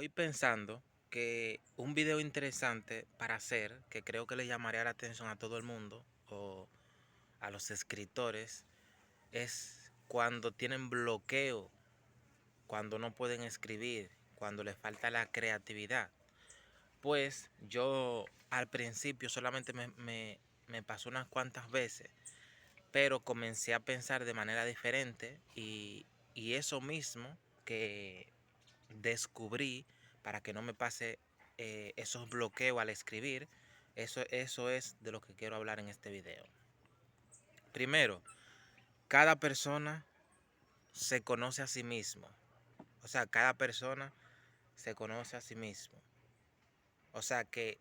Hoy pensando que un video interesante para hacer, que creo que le llamaría la atención a todo el mundo o a los escritores, es cuando tienen bloqueo, cuando no pueden escribir, cuando les falta la creatividad. Pues yo al principio solamente me pasó unas cuantas veces, pero comencé a pensar de manera diferente y eso mismo que descubrí para que no me pase esos bloqueos al escribir. Eso es de lo que quiero hablar en este video. Primero, cada persona se conoce a sí mismo. O sea, cada persona se conoce a sí mismo. O sea que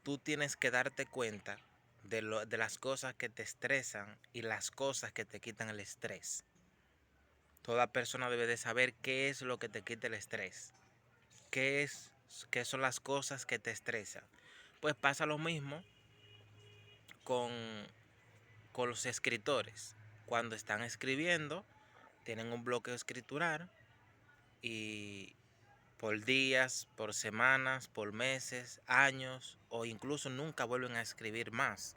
tú tienes que darte cuenta de las cosas que te estresan y las cosas que te quitan el estrés. Toda persona debe de saber qué es lo que te quita el estrés. ¿Qué es, qué son las cosas que te estresan? Pues pasa lo mismo con, con los escritores. Cuando están escribiendo, tienen un bloqueo escritural y por días, por semanas, por meses, años o incluso nunca vuelven a escribir más.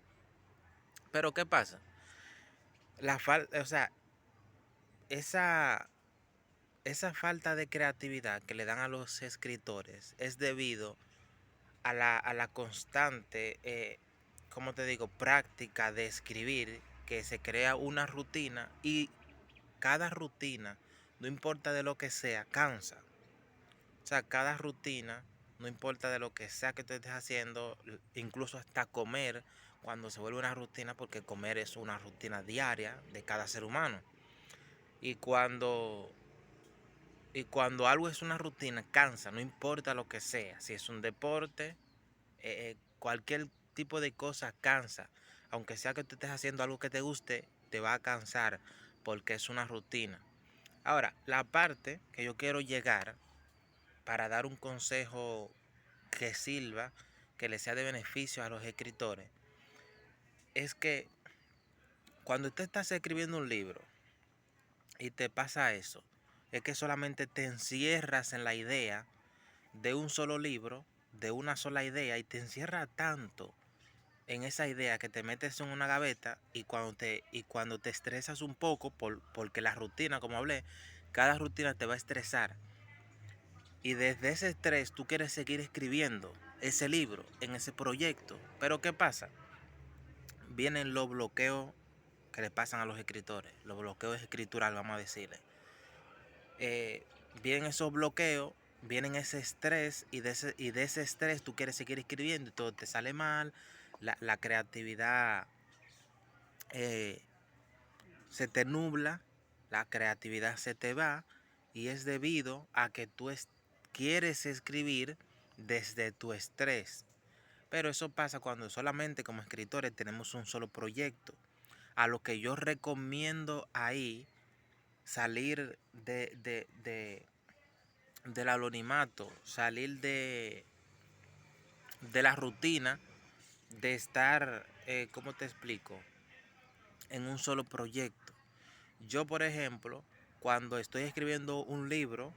Pero ¿qué pasa? O sea, esa, esa falta de creatividad que le dan a los escritores es debido a la constante, como te digo, práctica de escribir, que se crea una rutina y cada rutina, no importa de lo que sea, cansa. O sea, cada rutina, no importa de lo que sea que tú estés haciendo, incluso hasta comer, cuando se vuelve una rutina, porque comer es una rutina diaria de cada ser humano. Y cuando algo es una rutina, cansa, no importa lo que sea, si es un deporte, cualquier tipo de cosa cansa. Aunque sea que tú estés haciendo algo que te guste, te va a cansar porque es una rutina. Ahora, la parte que yo quiero llegar para dar un consejo que sirva, que le sea de beneficio a los escritores, es que cuando tú estás escribiendo un libro y te pasa eso, es que solamente te encierras en la idea de un solo libro, de una sola idea, y te encierra tanto en esa idea que te metes en una gaveta y cuando te estresas un poco porque la rutina, como hablé, cada rutina te va a estresar. Y desde ese estrés tú quieres seguir escribiendo ese libro, en ese proyecto. Pero ¿qué pasa? Vienen los bloqueos que le pasan a los escritores, los bloqueos escriturales, vamos a decirle. Eh, Vienen esos bloqueos, vienen ese estrés y de ese estrés tú quieres seguir escribiendo y todo te sale mal, la creatividad eh, se te nubla, la creatividad se te va y es debido a que quieres escribir desde tu estrés. Pero eso pasa cuando solamente como escritores tenemos un solo proyecto. A lo que yo recomiendo ahí salir del anonimato, salir de la rutina de estar, ¿cómo te explico? En un solo proyecto. Yo, por ejemplo, cuando estoy escribiendo un libro,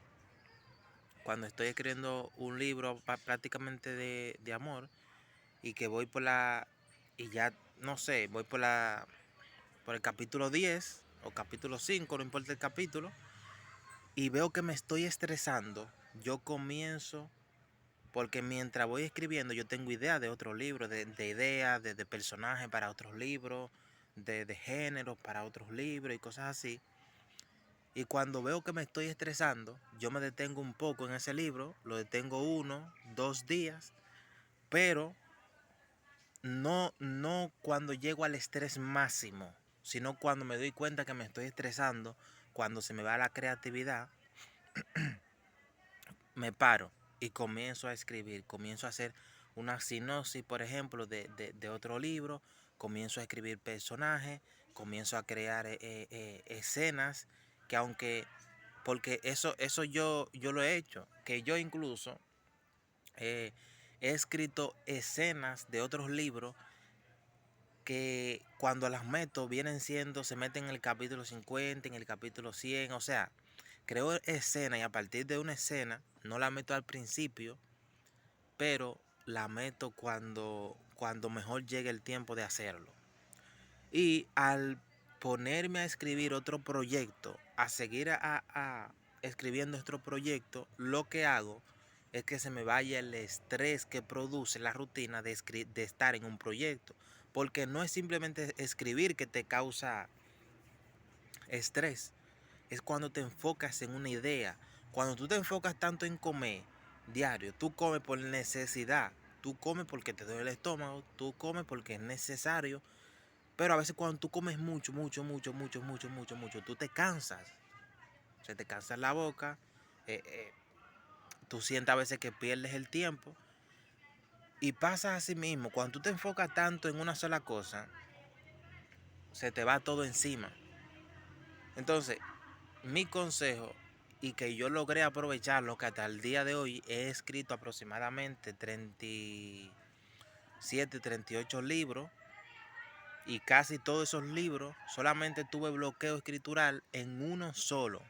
cuando estoy escribiendo un libro prácticamente de amor y que voy y ya, no sé, voy por el capítulo 10 o capítulo 5 no importa el capítulo, y veo que me estoy estresando, yo comienzo, porque mientras voy escribiendo yo tengo ideas de otros libros, de ideas, de personajes para otros libros, de género para otros libros y cosas así. Y cuando veo que me estoy estresando, yo me detengo un poco en ese libro, lo detengo 1, 2 días, pero no cuando llego al estrés máximo, sino cuando me doy cuenta que me estoy estresando, cuando se me va la creatividad, me paro y comienzo a escribir, comienzo a hacer una sinopsis, por ejemplo, de otro libro, comienzo a escribir personajes, comienzo a crear escenas que aunque porque eso yo lo he hecho, que yo incluso eh, he escrito escenas de otros libros que cuando las meto vienen siendo, se meten en el capítulo 50 en el capítulo 100 o sea, creo escena y a partir de una escena no la meto al principio, pero la meto cuando mejor llegue el tiempo de hacerlo. Y al ponerme a escribir otro proyecto, a seguir escribiendo otro proyecto, lo que hago es que se me vaya el estrés que produce la rutina de estar en un proyecto. Porque no es simplemente escribir que te causa estrés, es cuando te enfocas en una idea. Cuando tú te enfocas tanto en comer diario, tú comes por necesidad, tú comes porque te duele el estómago, tú comes porque es necesario, pero a veces cuando tú comes mucho, tú te cansas. Se te cansa la boca, eh, eh, tú sientes a veces que pierdes el tiempo y pasa así mismo. Cuando tú te enfocas tanto en una sola cosa, se te va todo encima. Entonces, mi consejo y que yo logré aprovecharlo, que hasta el día de hoy he escrito aproximadamente 37, 38 libros y casi todos esos libros solamente tuve bloqueo escritural en uno solo.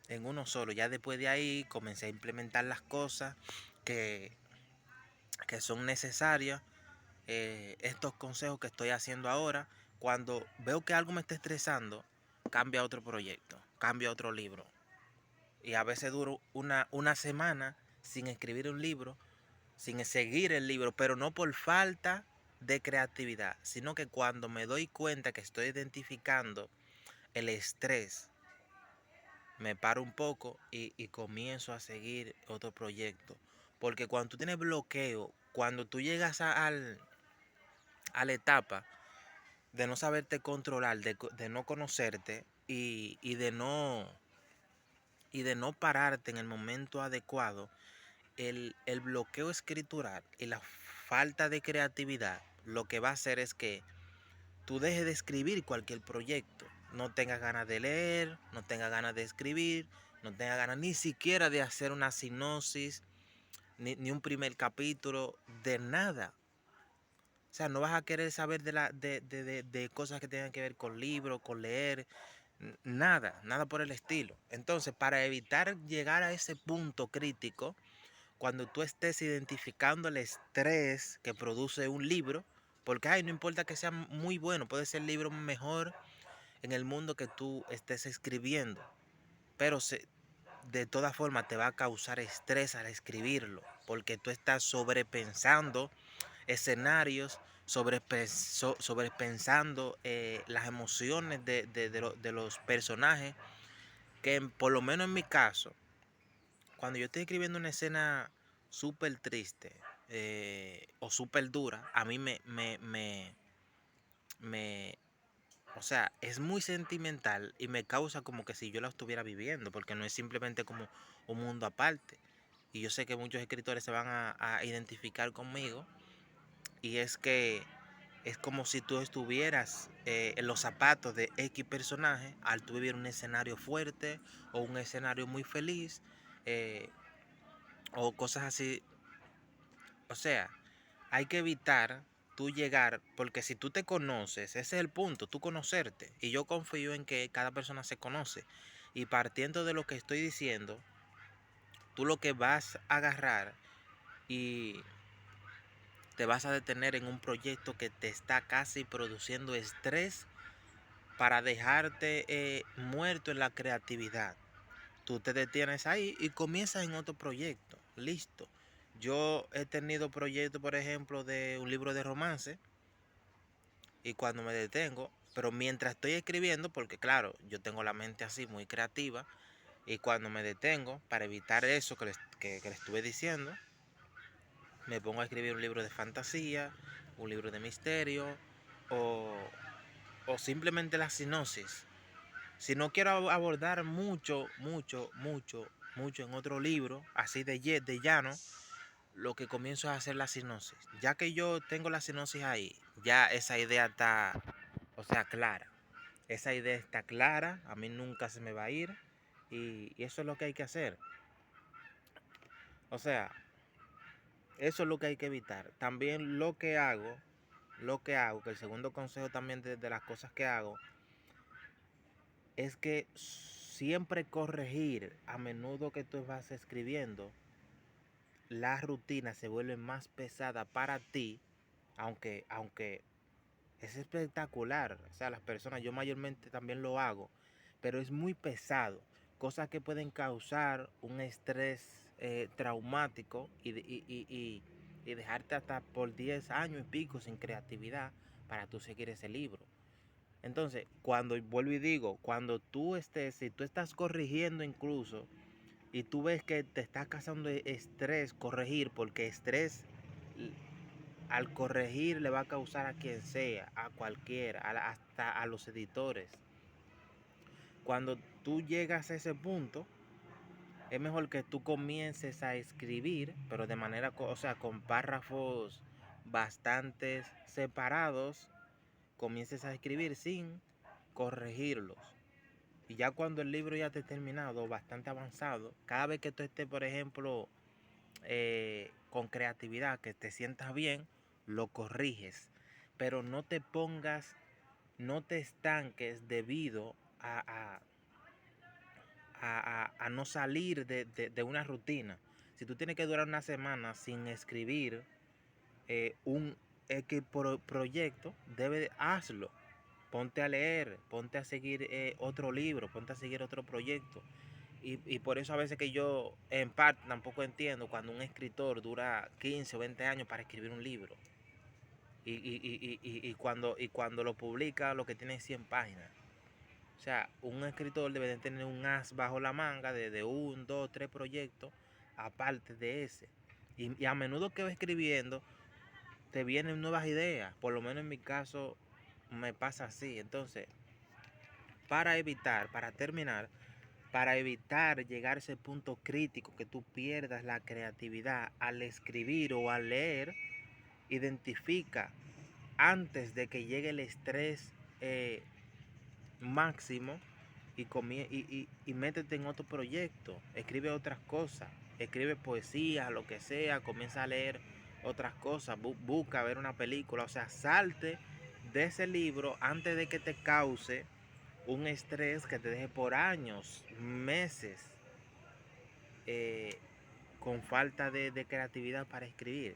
En uno solo. Ya después de ahí comencé a implementar las cosas que, que son necesarias. Estos consejos que estoy haciendo ahora, cuando veo que algo me está estresando, cambia a otro proyecto, cambia a otro libro. Y a veces duro una semana sin escribir un libro, sin seguir el libro, pero no por falta de creatividad, sino que cuando me doy cuenta que estoy identificando el estrés, me paro un poco y comienzo a seguir otro proyecto. Porque cuando tú tienes bloqueo, cuando tú llegas a la etapa de no saberte controlar, de no conocerte y de no pararte en el momento adecuado, el bloqueo escritural y la falta de creatividad lo que va a hacer es que tú dejes de escribir cualquier proyecto. No tengas ganas de leer, no tengas ganas de escribir, no tengas ganas ni siquiera de hacer una sinopsis, ni un primer capítulo, de nada. O sea, no vas a querer saber de cosas que tengan que ver con libros, con leer, nada por el estilo. Entonces, para evitar llegar a ese punto crítico, cuando tú estés identificando el estrés que produce un libro, porque no importa que sea muy bueno, puede ser el libro mejor en el mundo que tú estés escribiendo, pero de todas formas te va a causar estrés al escribirlo, porque tú estás sobrepensando escenarios, sobrepensando las emociones de los personajes, que por lo menos en mi caso, cuando yo estoy escribiendo una escena súper triste o súper dura, a mí me, o sea, es muy sentimental y me causa como que si yo la estuviera viviendo, porque no es simplemente como un mundo aparte. Y yo sé que muchos escritores se van a identificar conmigo, y es que es como si tú estuvieras en los zapatos de X personaje al tú vivir un escenario fuerte o un escenario muy feliz, eh, o cosas así. O sea, hay que evitar tú llegar, porque si tú te conoces, ese es el punto, tú conocerte. Y yo confío en que cada persona se conoce. Y partiendo de lo que estoy diciendo, tú lo que vas a agarrar y te vas a detener en un proyecto que te está casi produciendo estrés para dejarte muerto en la creatividad. Tú te detienes ahí y comienzas en otro proyecto. Listo. Yo he tenido proyectos, por ejemplo, de un libro de romance, y cuando me detengo, pero mientras estoy escribiendo, porque claro, yo tengo la mente así muy creativa, y cuando me detengo, para evitar eso que les estuve diciendo, me pongo a escribir un libro de fantasía, un libro de misterio, o, o simplemente la sinopsis. Si no quiero abordar mucho en otro libro, así de llano, lo que comienzo es hacer la sinopsis. Ya que yo tengo la sinopsis ahí, ya esa idea está, o sea, clara. Esa idea está clara, a mí nunca se me va a ir, y eso es lo que hay que hacer. O sea, eso es lo que hay que evitar. También que el segundo consejo también de las cosas que hago, es que siempre corregir a menudo que tú vas escribiendo, la rutina se vuelve más pesada para ti, aunque es espectacular. O sea, las personas, yo mayormente también lo hago, pero es muy pesado. Cosas que pueden causar un estrés traumático y dejarte hasta por 10 años y pico sin creatividad para tú seguir ese libro. Entonces, cuando vuelvo y digo, cuando tú estés, si tú estás corrigiendo incluso y tú ves que te está causando estrés corregir, porque estrés al corregir le va a causar a quien sea, a cualquiera, hasta a los editores. Cuando tú llegas a ese punto, es mejor que tú comiences a escribir, pero de manera, o sea, con párrafos bastante separados, comiences a escribir sin corregirlos. Y ya cuando el libro ya esté terminado, bastante avanzado, cada vez que tú estés, por ejemplo, con creatividad, que te sientas bien, lo corriges. Pero no te pongas, no te estanques debido a no salir de una rutina. Si tú tienes que durar una semana sin escribir un X proyecto, hazlo. Ponte a leer, ponte a seguir otro libro, ponte a seguir otro proyecto. Y por eso a veces que yo en parte tampoco entiendo cuando un escritor dura 15 o 20 años para escribir un libro. Y cuando lo publica lo que tiene es 100 páginas. O sea, un escritor debe de tener un as bajo la manga de un, dos, tres proyectos aparte de ese. Y a menudo que va escribiendo te vienen nuevas ideas. Por lo menos en mi caso me pasa así. Entonces, para terminar, para evitar llegar a ese punto crítico que tú pierdas la creatividad al escribir o al leer, identifica antes de que llegue el estrés máximo y métete en otro proyecto, escribe otras cosas, escribe poesía, lo que sea, comienza a leer otras cosas, busca ver una película, o sea, salte de ese libro antes de que te cause un estrés que te deje por años, meses, eh, con falta de creatividad para escribir.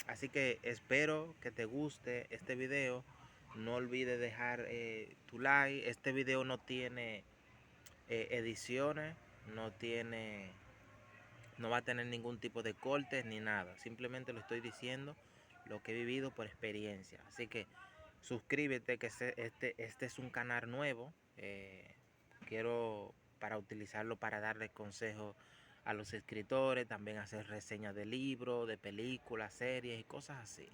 Así que espero que te guste este video. No olvides dejar tu like. Este video no tiene ediciones, no va a tener ningún tipo de cortes ni nada. Simplemente lo estoy diciendo lo que he vivido por experiencia. Así que suscríbete, que este es un canal nuevo. Quiero para utilizarlo para darle consejos a los escritores, también hacer reseñas de libros, de películas, series y cosas así.